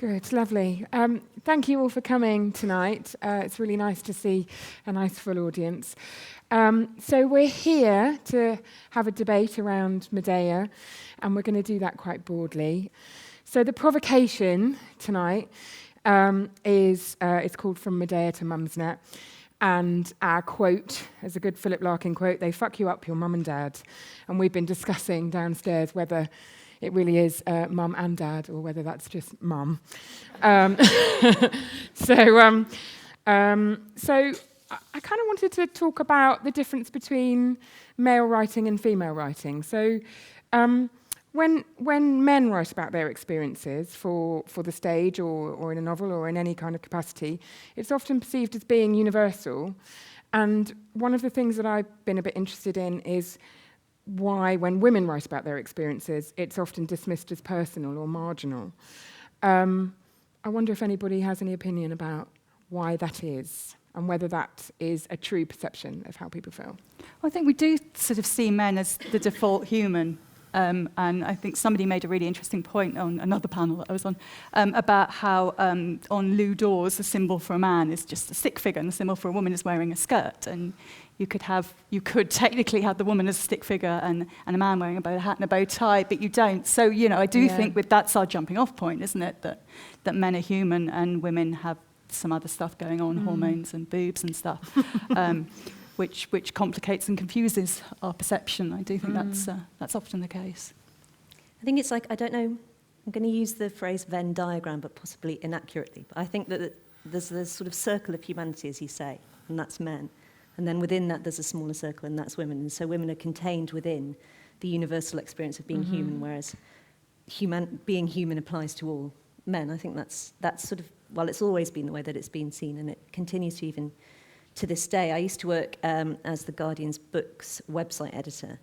Good, lovely. Thank you all for coming tonight. It's really nice to see a nice full audience. So we're here to have a debate around Medea, and we're going to do that quite broadly. So the provocation tonight is it's called From Medea to Mumsnet, and our quote is a good Philip Larkin quote: "They fuck you up, your mum and dad." And we've been discussing downstairs whether it really is mum and dad, or whether that's just mum. So I kind of wanted to talk about the difference between male writing and female writing. So when men write about their experiences for the stage or in a novel or in any kind of capacity, it's often perceived as being universal. And one of the things that I've been a bit interested in is why, when women write about their experiences, it's often dismissed as personal or marginal. I wonder if anybody has any opinion about why that is, and whether that is a true perception of how people feel. Well, I think we do sort of see men as the default human. And I think somebody made a really interesting point on another panel that I was on about how on loo doors the symbol for a man is just a stick figure and the symbol for a woman is wearing a skirt. And you could technically have the woman as a stick figure and a man wearing a bow hat and a bow tie, but you don't. So, I do think that's our jumping off point, isn't it? That men are human and women have some other stuff going on, hormones and boobs and stuff. Which complicates and confuses our perception. I do think that's often the case. I think it's like, I don't know, I'm going to use the phrase Venn diagram, but possibly inaccurately. But I think that there's this sort of circle of humanity, as you say, and that's men. And then within that, there's a smaller circle, and that's women. And so women are contained within the universal experience of being human, whereas being human applies to all men. I think that's sort of, well, it's always been the way that it's been seen, and it continues to even to this day. I used to work as the Guardian's books website editor,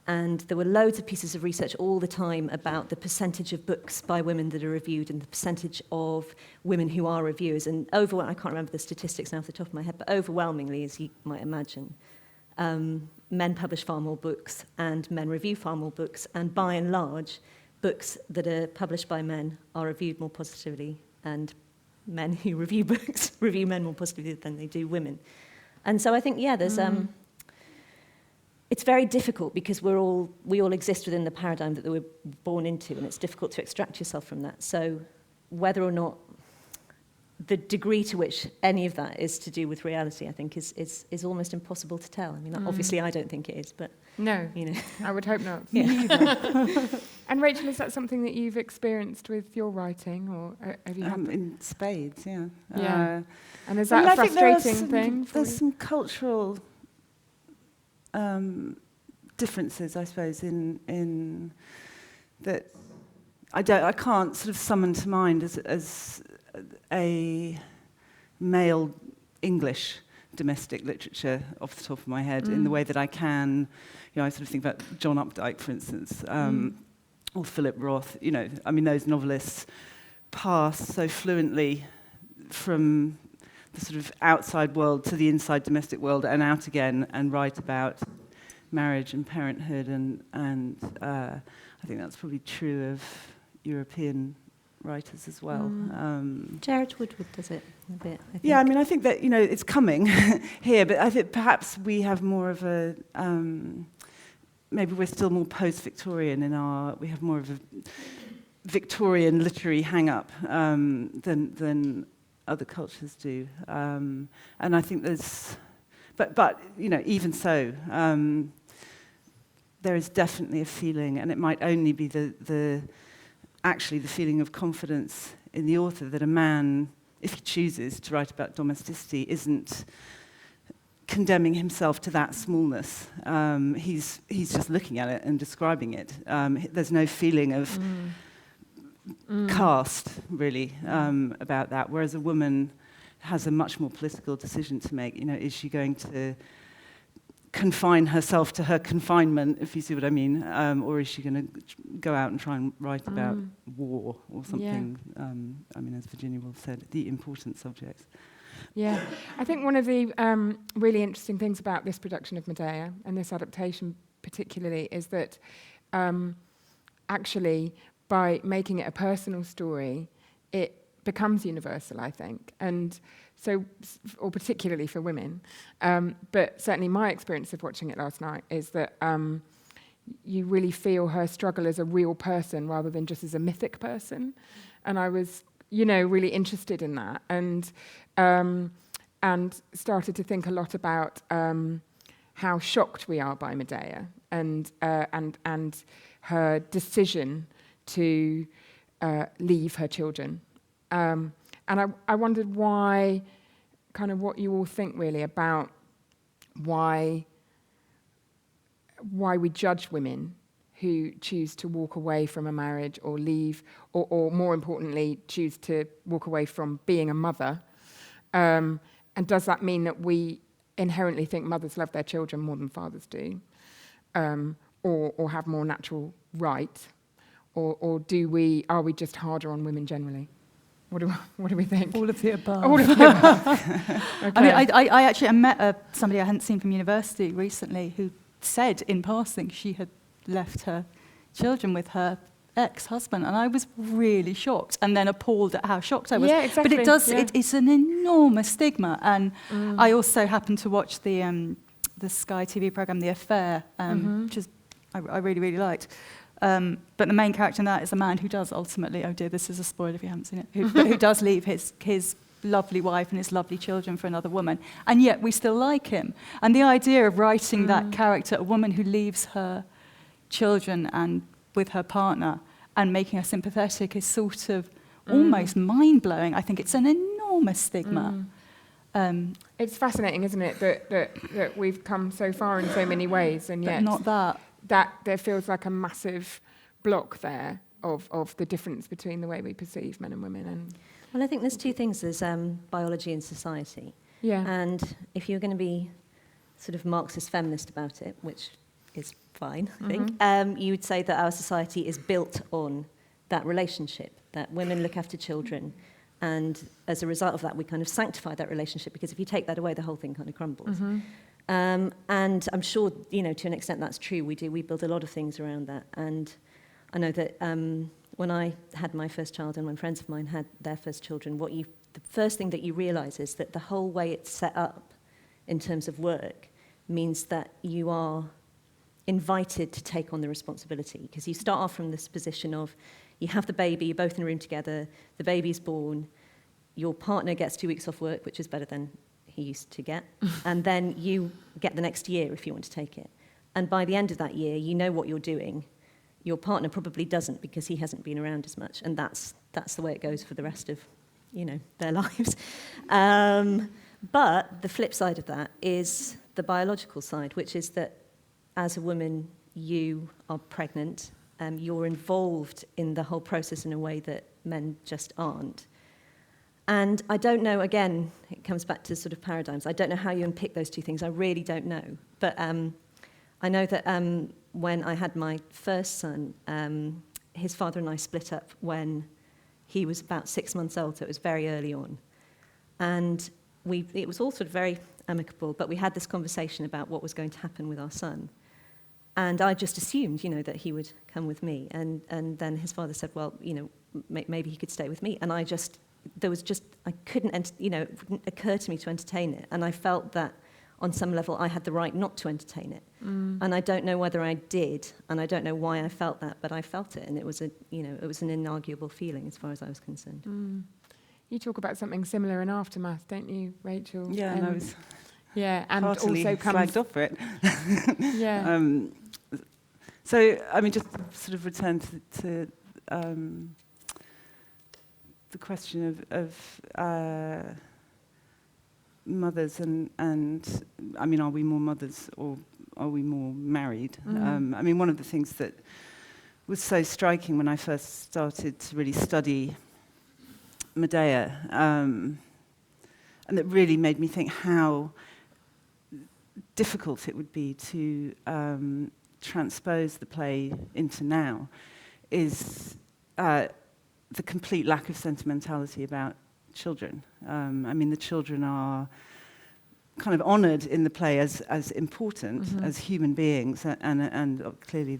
and there were loads of pieces of research all the time about the percentage of books by women that are reviewed and the percentage of women who are reviewers. And I can't remember the statistics now off the top of my head, but overwhelmingly, as you might imagine, men publish far more books and men review far more books, and by and large, books that are published by men are reviewed more positively, and men who review books review men more positively than they do women. And so I think, there's it's very difficult because we all exist within the paradigm that we were born into, and it's difficult to extract yourself from that. So whether or not the degree to which any of that is to do with reality, I think is almost impossible to tell. I mean, obviously I don't think it is, but no, I would hope not. Yeah. And Rachel, is that something that you've experienced with your writing, or have you had in spades? Yeah. Yeah. And is that a frustrating thing? There's some cultural differences, I suppose, in that I can't sort of summon to mind as a male English domestic literature off the top of my head in the way that I can, I sort of think about John Updike, for instance, or Philip Roth. I mean, those novelists pass so fluently from the sort of outside world to the inside domestic world and out again, and write about marriage and parenthood, and I think that's probably true of European writers as well. Jared Woodward does it a bit, I think. Yeah, I mean, I think that, it's coming here, but I think perhaps we have more of a, maybe we're still more post-Victorian we have more of a Victorian literary hang-up than other cultures do. And I think there's, but even so, there is definitely a feeling, and it might only be actually the feeling of confidence in the author that a man, if he chooses to write about domesticity, isn't condemning himself to that smallness. He's just looking at it and describing it. There's no feeling of caste, really, about that, whereas a woman has a much more political decision to make. Is she going to confine herself to her confinement, if you see what I mean, or is she going to go out and try and write about war or something? I mean, as Virginia Woolf said, the important subjects. Yeah, I think one of the really interesting things about this production of Medea, and this adaptation particularly, is that actually, by making it a personal story, it becomes universal, I think, and so, or particularly for women. But certainly my experience of watching it last night is that you really feel her struggle as a real person rather than just as a mythic person. And I was, really interested in that, and started to think a lot about how shocked we are by Medea and her decision to leave her children. And I wondered why, kind of what you all think really about why we judge women who choose to walk away from a marriage or leave, or more importantly, choose to walk away from being a mother. And does that mean that we inherently think mothers love their children more than fathers do, or have more natural right, or are we just harder on women generally? What do we think? All of the above. All of the above. Okay. I mean, I actually met somebody I hadn't seen from university recently who said in passing she had left her children with her ex-husband, and I was really shocked and then appalled at how shocked I was. Yeah, exactly. But it does, yeah. it's an enormous stigma, and I also happened to watch the Sky TV programme The Affair, which is I really, really liked. But the main character in that is a man who does ultimately, oh dear, this is a spoiler if you haven't seen it, who does leave his lovely wife and his lovely children for another woman, and yet we still like him. And the idea of writing that character, a woman who leaves her children and with her partner and making her sympathetic, is sort of almost mind-blowing. I think it's an enormous stigma. It's fascinating, isn't it, that we've come so far in so many ways, and yet not that. That there feels like a massive block there of the difference between the way we perceive men and women. And Well, I think there's two things. There's biology and society. yeah. And if you're going to be sort of Marxist feminist about it, which is fine, I think, you would say that our society is built on that relationship, that women look after children, and as a result of that, we kind of sanctify that relationship, because if you take that away, the whole thing kind of crumbles. And I'm sure, to an extent that's true. We build a lot of things around that. And I know that when I had my first child and when friends of mine had their first children, the first thing that you realise is that the whole way it's set up in terms of work means that you are invited to take on the responsibility, because you start off from this position of you have the baby, you're both in a room together, the baby's born, your partner gets 2 weeks off work, which is better than he used to get, and then you get the next year if you want to take it. And by the end of that year, you know what you're doing. Your partner probably doesn't, because he hasn't been around as much, and that's the way it goes for the rest of, their lives. But the flip side of that is the biological side, which is that as a woman, you are pregnant, you're involved in the whole process in a way that men just aren't. And I don't know, again, it comes back to sort of paradigms. I don't know how you unpick those two things. I really don't know. But I know that when I had my first son, his father and I split up when he was about 6 months old, so it was very early on. And it was all sort of very amicable, but we had this conversation about what was going to happen with our son. And I just assumed, that he would come with me. And then his father said, well, maybe he could stay with me. And I couldn't, it wouldn't occur to me to entertain it. And I felt that on some level I had the right not to entertain it. And I don't know whether I did, and I don't know why I felt that, but I felt it, and it was an inarguable feeling as far as I was concerned. You talk about something similar in Aftermath, don't you, Rachel? Yeah, and I was and heartily also flagged off for it. Yeah. So, I mean, just sort of return to the question of mothers and I mean, are we more mothers or are we more married? I mean, one of the things that was so striking when I first started to really study Medea, and that really made me think how difficult it would be to transpose the play into now, is the complete lack of sentimentality about children. I mean, the children are kind of honoured in the play as important, as human beings, and clearly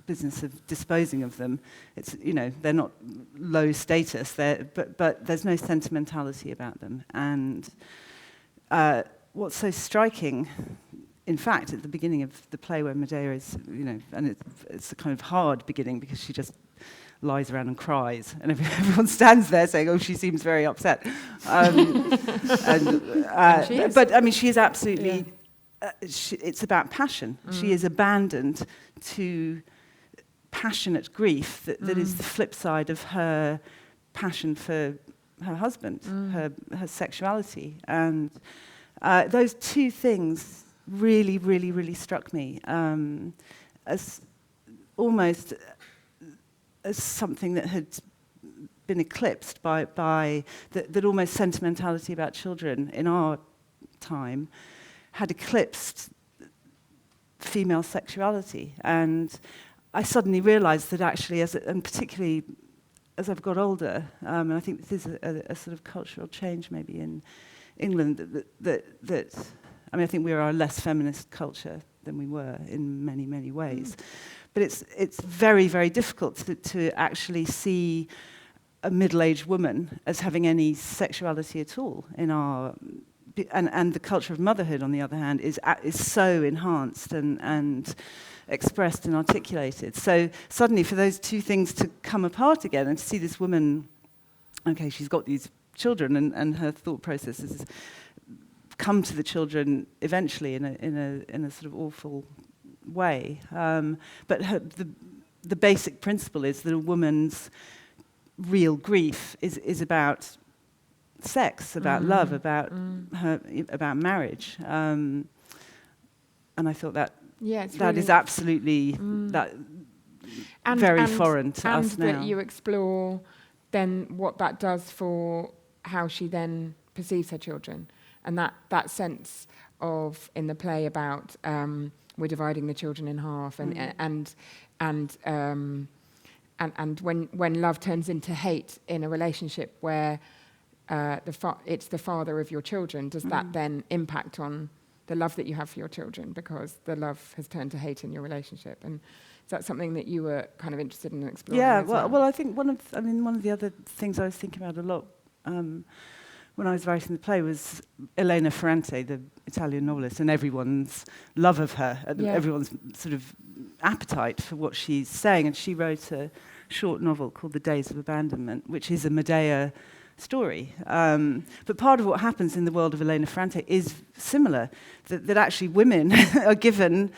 business of disposing of them. It's, you know, they're not low status, but there's no sentimentality about them. And what's so striking, in fact, at the beginning of the play where Medea is, you know, and it's a kind of hard beginning because she just lies around and cries, and everyone stands there saying, "Oh, she seems very upset." But I mean, she is absolutely. It's about passion. She is abandoned to passionate grief that is the flip side of her passion for her husband, her sexuality, and those two things really, really, really struck me as almost as something that had been eclipsed by that almost sentimentality about children in our time had eclipsed female sexuality. And I suddenly realized that actually, and particularly as I've got older, and I think this is a sort of cultural change maybe in England, that I mean, I think we are a less feminist culture than we were in many, many ways. But it's very, very difficult to actually see a middle-aged woman as having any sexuality at all in our... And the culture of motherhood, on the other hand, is so enhanced and expressed and articulated. So suddenly, for those two things to come apart again, and to see this woman, okay, she's got these children, and her thought process is come to the children eventually in a sort of awful way. But the basic principle is that a woman's real grief is about sex, about love, about about marriage, and I thought that that really is absolutely very foreign to us now. And that you explore then what that does for how she then perceives her children, and that sense of in the play about we're dividing the children in half, and when love turns into hate in a relationship where it's the father of your children, does that then impact on the love that you have for your children, because the love has turned to hate in your relationship? And is that something that you were kind of interested in exploring? Yeah, well, I think one of the other things I was thinking about a lot when I was writing the play was Elena Ferrante, the Italian novelist, and everyone's love of her, everyone's sort of appetite for what she's saying. And she wrote a short novel called The Days of Abandonment, which is a Medea story. But part of what happens in the world of Elena Ferrante is similar, that actually women are given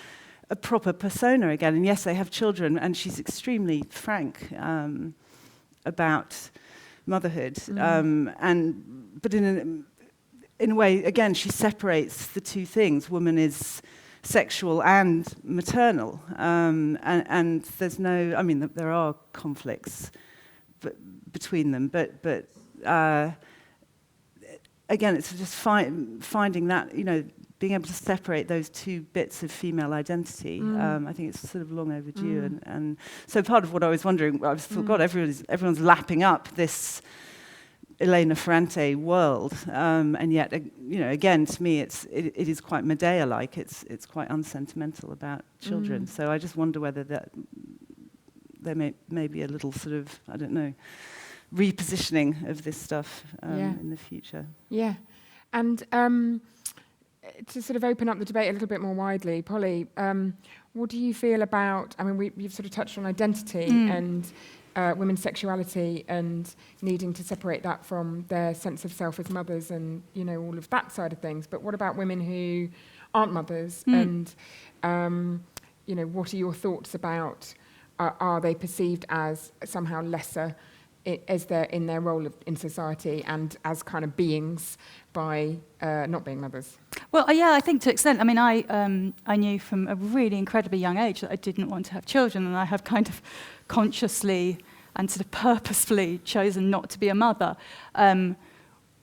a proper persona again. And yes, they have children, and she's extremely frank about motherhood. But in a way, again, she separates the two things. Woman is sexual and maternal. And there's no, I mean, there are conflicts between them, but again, it's just finding that, you know, being able to separate those two bits of female identity. I think it's sort of long overdue. And so part of what I was wondering, I was thought, God, everyone's lapping up this Elena Ferrante world, and yet, you know, again, to me, it is quite Medea-like. It's quite unsentimental about children. So I just wonder whether that there may be a little sort of, I don't know, repositioning of this stuff in the future. Yeah. And to sort of open up the debate a little bit more widely, Polly, what do you feel about, I mean, you've sort of touched on identity and women's sexuality and needing to separate that from their sense of self as mothers and, you know, all of that side of things. But what about women who aren't mothers? And, you know, what are your thoughts about, are they perceived as somehow lesser as they're in their role in society and as kind of beings by not being mothers? Well, yeah, I think to an extent. I mean, I knew from a really incredibly young age that I didn't want to have children, and I have kind of consciously and sort of purposefully chosen not to be a mother,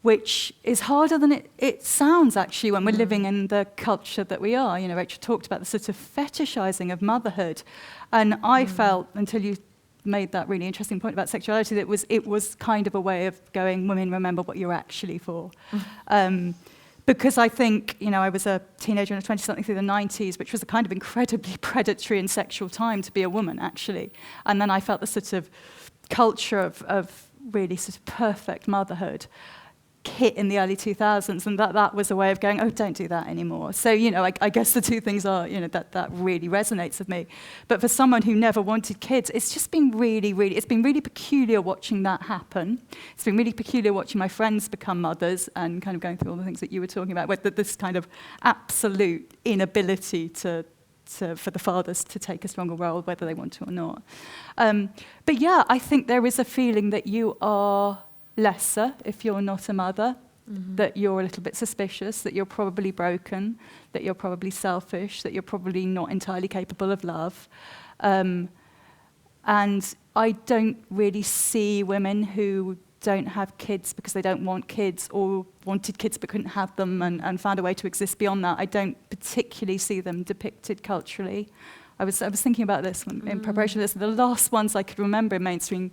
which is harder than it sounds, actually, when we're living in the culture that we are. You know, Rachel talked about the sort of fetishizing of motherhood, and I felt, until you made that really interesting point about sexuality, that it was kind of a way of going, women, remember what you're actually for. because I think, I was a teenager in a 20-something through the 90s, which was a kind of incredibly predatory and sexual time to be a woman, actually. And then I felt the sort of culture of really sort of perfect motherhood hit in the early 2000s, and that was a way of going, oh, don't do that anymore. So, I guess the two things are, that really resonates with me. But for someone who never wanted kids, it's just been it's been really peculiar watching that happen. It's been really peculiar watching my friends become mothers and kind of going through all the things that you were talking about, with this kind of absolute inability for the fathers to take a stronger role, whether they want to or not. But yeah, I think there is a feeling that you are lesser if you're not a mother, that you're a little bit suspicious, that you're probably broken, that you're probably selfish, that you're probably not entirely capable of love. And I don't really see women who don't have kids because they don't want kids, or wanted kids but couldn't have them and found a way to exist beyond that. I don't particularly see them depicted culturally. I was thinking about this in preparation for this. The last ones I could remember in mainstream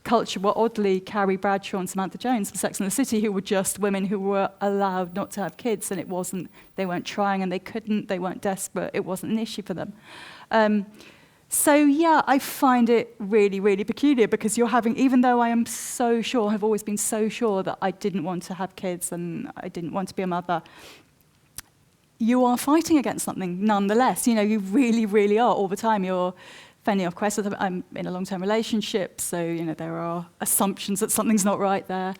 culture were oddly Carrie Bradshaw and Samantha Jones from Sex and the City, who were just women who were allowed not to have kids, and they weren't trying and they couldn't, they weren't desperate, it wasn't an issue for them. So yeah, I find it really, really peculiar, because you're having, even though I am so sure, have always been so sure that I didn't want to have kids and I didn't want to be a mother, you are fighting against something nonetheless. You really, really are all the time. You're fending off questions. I'm in a long-term relationship, so there are assumptions that something's not right there.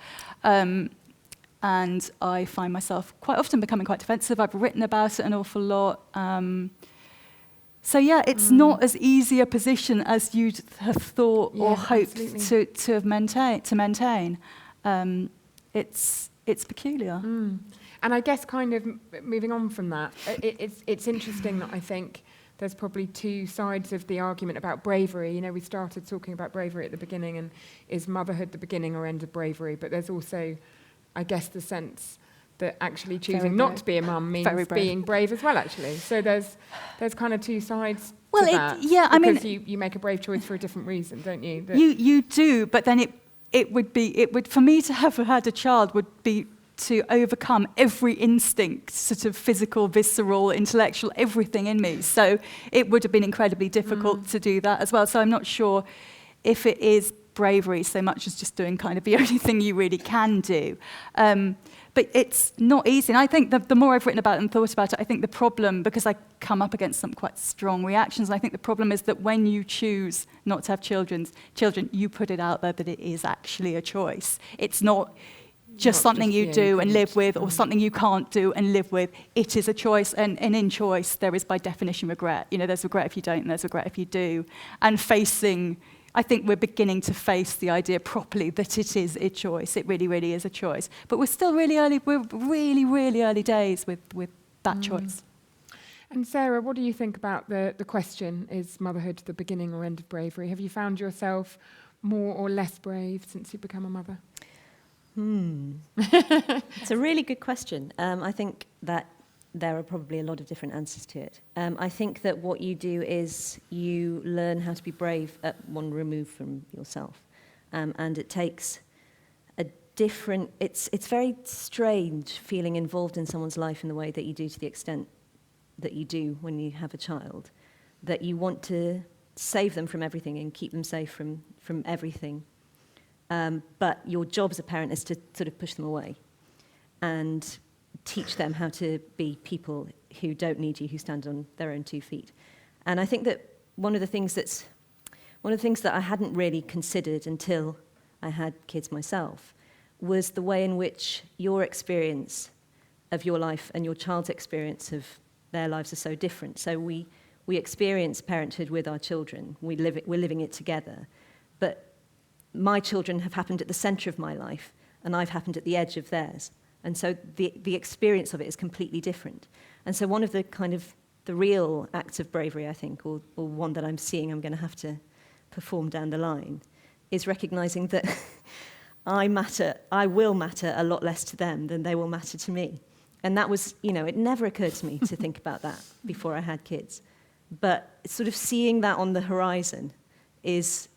And I find myself quite often becoming quite defensive. I've written about it an awful lot. So yeah, it's not as easy a position as you'd have thought or hoped to maintain. It's peculiar. And I guess kind of moving on from that, it's interesting that I think there's probably two sides of the argument about bravery. We started talking about bravery at the beginning, and is motherhood the beginning or end of bravery? But there's also, I guess, the sense that actually choosing not to be a mum means being brave as well, actually. So there's kind of two sides to that. Yeah, I mean, you make a brave choice for a different reason, don't you? You do, but then it would for me to have had a child would be to overcome every instinct, sort of physical, visceral, intellectual, everything in me. So it would have been incredibly difficult to do that as well. So I'm not sure if it is bravery so much as just doing kind of the only thing you really can do. But it's not easy. And I think the more I've written about it and thought about it, I think the problem, because I come up against some quite strong reactions, and I think the problem is that when you choose not to have children, you put it out there that it is actually a choice. It's not just something you do and live with, or something you can't do and live with. It is a choice, and in choice there is by definition regret. There's regret if you don't, and there's regret if you do. And I think we're beginning to face the idea properly that it is a choice. It really, really is a choice. But we're still really early. We're really, really early days with that choice. And Sarah, what do you think about the question, is motherhood the beginning or end of bravery? Have you found yourself more or less brave since you've become a mother? It's a really good question. I think that there are probably a lot of different answers to it. I think that what you do is you learn how to be brave at one remove from yourself. And it takes a different... It's very strange feeling involved in someone's life in the way that you do, to the extent that you do when you have a child, that you want to save them from everything and keep them safe from everything. But your job as a parent is to sort of push them away and teach them how to be people who don't need you, who stand on their own 2 feet. And I think that one of the things that I hadn't really considered until I had kids myself was the way in which your experience of your life and your child's experience of their lives are so different. So we experience parenthood with our children. We're living it together. But my children have happened at the centre of my life, and I've happened at the edge of theirs. And so the experience of it is completely different. And so one of the kind of the real acts of bravery, I think, or one that I'm seeing I'm going to have to perform down the line, is recognising that I will matter a lot less to them than they will matter to me. And that was, it never occurred to me to think about that before I had kids. But sort of seeing that on the horizon is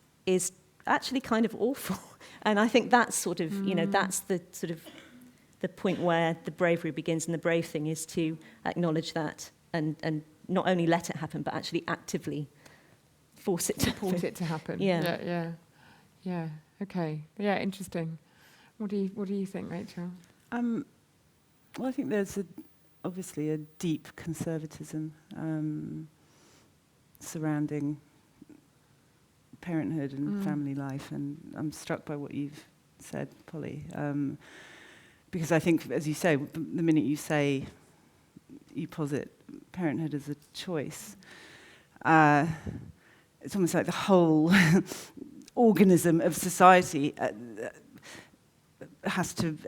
actually kind of awful. And I think that's sort of, that's the sort of the point where the bravery begins, and the brave thing is to acknowledge that and not only let it happen, but actually actively force it to Support happen. it to happen. Yeah. Yeah. Okay. Yeah, interesting. What do you think, Rachel? Well, I think there's obviously a deep conservatism surrounding parenthood and family life, and I'm struck by what you've said, Polly, because I think, as you say, the minute you posit parenthood as a choice, it's almost like the whole organism of society has to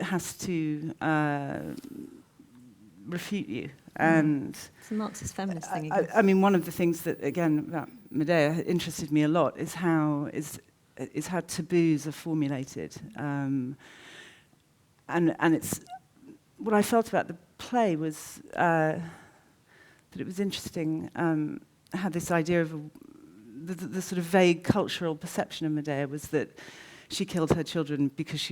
refute you. And It's a Marxist feminist thing. I mean, one of the things that, again, about Medea interested me a lot is how taboos are formulated. And it's what I felt about the play was that it was interesting how this idea of the sort of vague cultural perception of Medea was that she killed her children because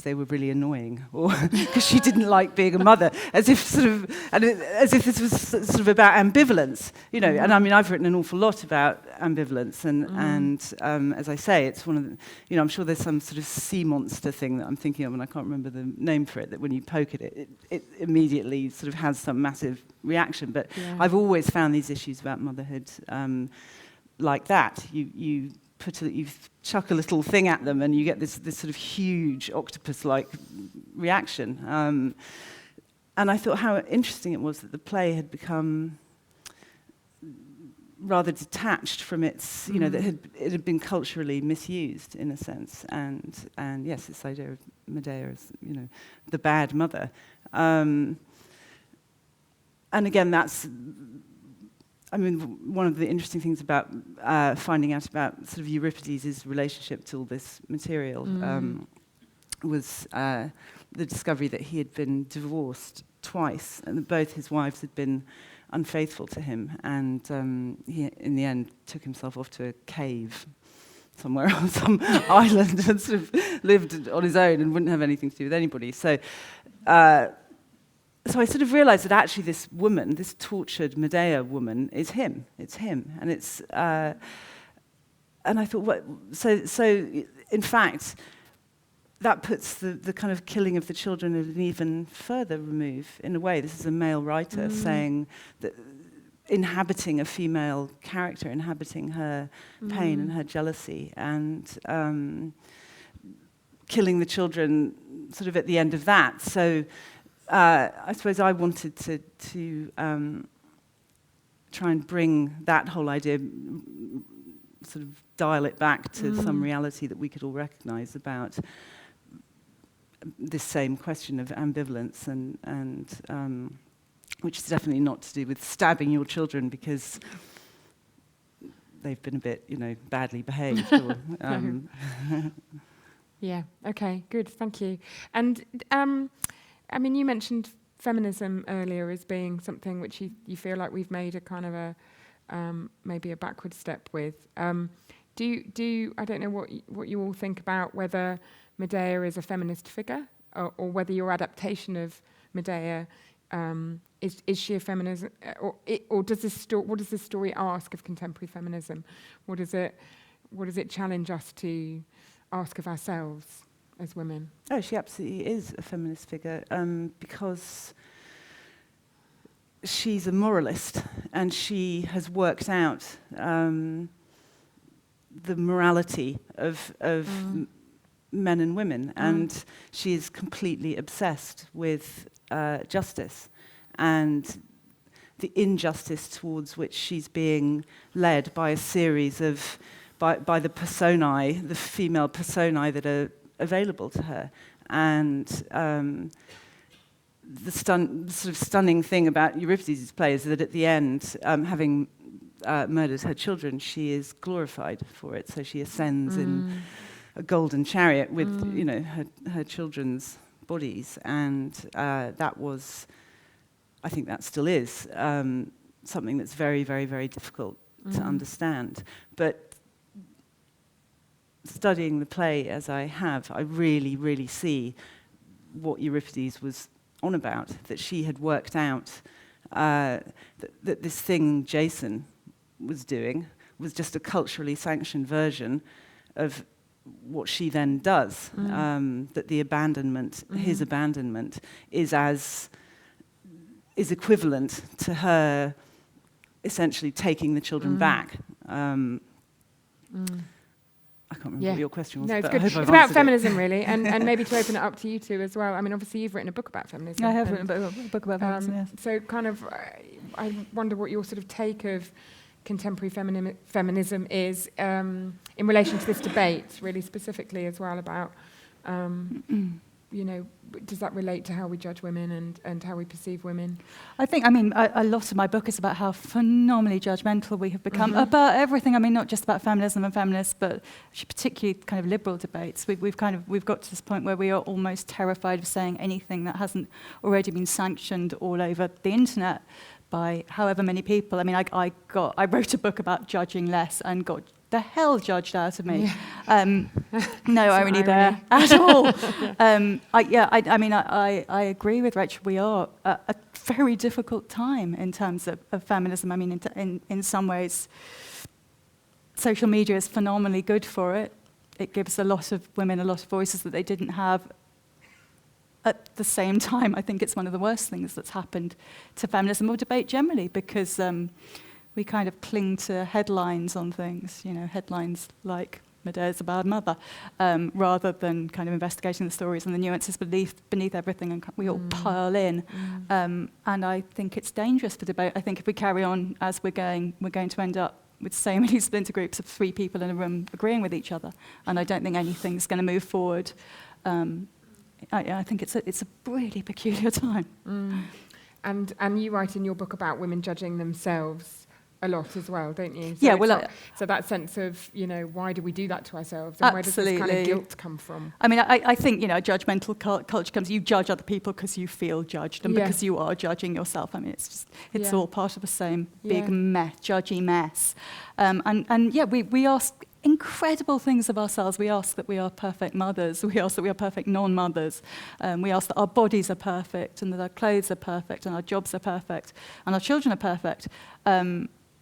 they were really annoying, or because she didn't like being a mother, as if this was sort of about ambivalence, you know. And I mean, I've written an awful lot about ambivalence, and as I say, it's one of the, you know, I'm sure there's some sort of sea monster thing that I'm thinking of, and I can't remember the name for it, that when you poke at it, it immediately sort of has some massive reaction. But I've always found these issues about motherhood like that. You chuck a little thing at them and you get this sort of huge octopus-like reaction. And I thought how interesting it was that the play had become rather detached from its, you know, that it had been culturally misused in a sense. And yes, this idea of Medea as, you know, the bad mother. And again, that's, I mean, one of the interesting things about finding out about sort of Euripides' relationship to all this material was the discovery that he had been divorced twice, and that both his wives had been unfaithful to him, and he, in the end, took himself off to a cave somewhere on some island and sort of lived on his own and wouldn't have anything to do with anybody. So I sort of realised that actually this woman, this tortured Medea woman, is him. It's him, and it's. And I thought, what? So in fact, that puts the kind of killing of the children at an even further remove. In a way, this is a male writer saying that, inhabiting a female character, inhabiting her pain and her jealousy, and killing the children sort of at the end of that. So. I suppose I wanted to try and bring that whole idea, sort of dial it back to some reality that we could all recognise about this same question of ambivalence, and which is definitely not to do with stabbing your children because they've been a bit, you know, badly behaved. Or, Yeah. Okay. Good. Thank you. And I mean, you mentioned feminism earlier as being something which you feel like we've made a kind of a maybe a backward step with. Do you I don't know what you all think about whether Medea is a feminist figure, or whether your adaptation of Medea is she a feminism, or does this what does this story ask of contemporary feminism? What does it challenge us to ask of ourselves as women? Oh, she absolutely is a feminist figure, because she's a moralist, and she has worked out the morality of men and women, and she is completely obsessed with justice and the injustice towards which she's being led by a series of by the personae, the female personae that are available to her. And the sort of stunning thing about Euripides' play is that at the end, having murdered her children, she is glorified for it. So she ascends in a golden chariot with, you know, her children's bodies, and that was, I think that still is, something that's very, very, very difficult to understand. But studying the play as I have, I really, really see what Euripides was on about, that she had worked out that this thing Jason was doing was just a culturally sanctioned version of what she then does, that the abandonment, his abandonment, is equivalent to her essentially taking the children back. I can't remember what your question was. No, it's but good. I hope I've It's about answered it. feminism, really, and maybe to open it up to you two as well. I mean, obviously, you've written a book about feminism. I have and, written a book about feminism, yes. So kind of, I wonder what your sort of take of contemporary feminism is in relation to this debate, really specifically as well about, you know, does that relate to how we judge women and how we perceive women? I think, I mean, a lot of my book is about how phenomenally judgmental we have become about everything. I mean, not just about feminism and feminists, but particularly kind of liberal debates. We've got to this point where we are almost terrified of saying anything that hasn't already been sanctioned all over the internet by however many people. I mean, I wrote a book about judging less and got the hell judged out of me. No irony there at all. I agree with Rachel. We are at a very difficult time in terms of feminism. I mean, in some ways, social media is phenomenally good for it. It gives a lot of women a lot of voices that they didn't have. At the same time, I think it's one of the worst things that's happened to feminism or debate generally, because we kind of cling to headlines on things, you know, headlines like Medea's a bad mother, rather than kind of investigating the stories and the nuances beneath everything, and we all pile in. And I think it's dangerous for debate. I think if we carry on as we're going to end up with so many splinter groups of 3 people in a room agreeing with each other, and I don't think anything's going to move forward. I think it's a really peculiar time. And you write in your book about women judging themselves a lot as well, don't you? So yeah, well, so that sense of, you know, why do we do that to ourselves, and where does this kind of guilt come from? I mean, I think, you know, judgmental culture comes, you judge other people because you feel judged and because you are judging yourself. I mean, it's all part of the same big mess, judgy mess. We ask incredible things of ourselves. We ask that we are perfect mothers. We ask that we are perfect non-mothers. We ask that our bodies are perfect and that our clothes are perfect and our jobs are perfect and our children are perfect.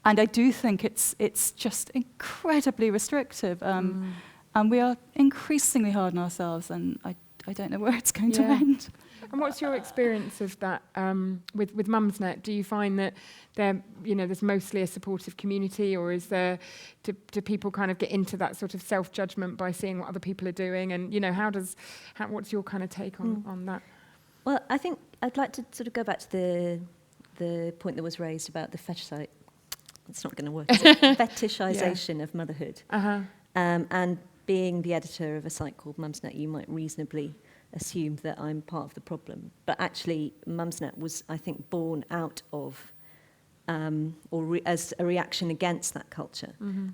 And I do think it's just incredibly restrictive. And we are increasingly hard on ourselves, and I don't know where it's going to end. And what's your experience of that with Mumsnet? Do you find that there's mostly a supportive community, or is there do people kind of get into that sort of self-judgment by seeing what other people are doing? And, you know, what's your kind of take on that? Well, I think I'd like to sort of go back to the point that was raised about the it's not going to work, fetishization of motherhood. And being the editor of a site called Mumsnet, you might reasonably assume that I'm part of the problem. But actually, Mumsnet was, I think, born out of, as a reaction against that culture,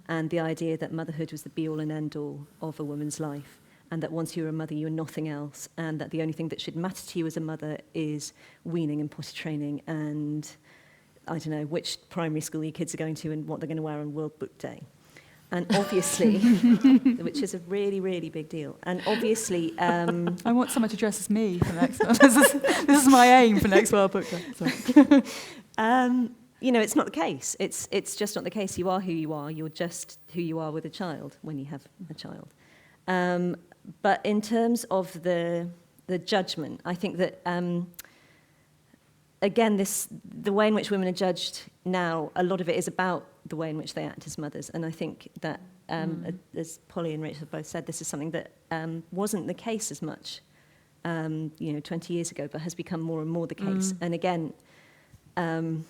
and the idea that motherhood was the be-all and end-all of a woman's life, and that once you're a mother, you're nothing else, and that the only thing that should matter to you as a mother is weaning and potty training and, I don't know, which primary school your kids are going to and what they're going to wear on World Book Day. And obviously, which is a really, really big deal. And obviously... I want someone to dress as me for next one. This is my aim for next World Book Day. You know, it's not the case. It's just not the case. You are who you are. You're just who you are with a child when you have a child. But in terms of the judgment, I think that... again, the way in which women are judged now, a lot of it is about the way in which they act as mothers. And I think that, as Polly and Rachel both said, this is something that wasn't the case as much, 20 years ago, but has become more and more the case. And again, I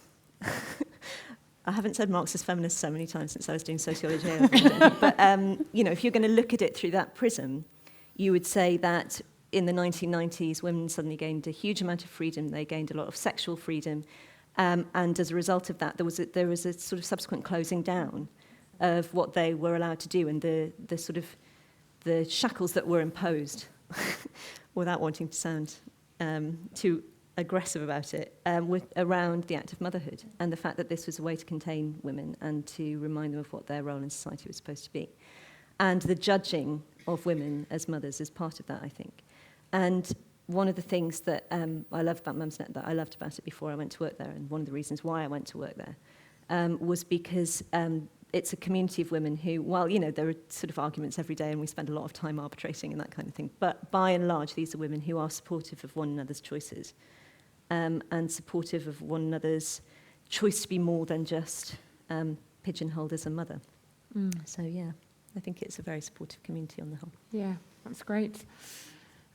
haven't said Marxist feminist so many times since I was doing sociology. But, if you're going to look at it through that prism, you would say that in the 1990s, women suddenly gained a huge amount of freedom. They gained a lot of sexual freedom. And as a result of that, there was a sort of subsequent closing down of what they were allowed to do and the sort of the shackles that were imposed, without wanting to sound too aggressive about it, around the act of motherhood and the fact that this was a way to contain women and to remind them of what their role in society was supposed to be. And the judging of women as mothers is part of that, I think. And one of the things that I love about Mumsnet, that I loved about it before I went to work there, and one of the reasons why I went to work there, was because it's a community of women who, while, you know, there are sort of arguments every day and we spend a lot of time arbitrating and that kind of thing, but by and large, these are women who are supportive of one another's choices and supportive of one another's choice to be more than just pigeonholed as a mother. So, yeah, I think it's a very supportive community on the whole. Yeah, that's great.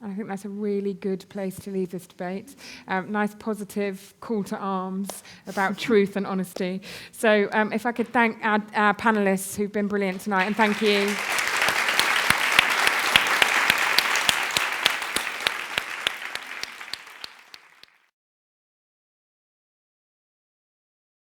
I think that's a really good place to leave this debate. Nice, positive call to arms about truth and honesty. So if I could thank our panellists who've been brilliant tonight, and thank you.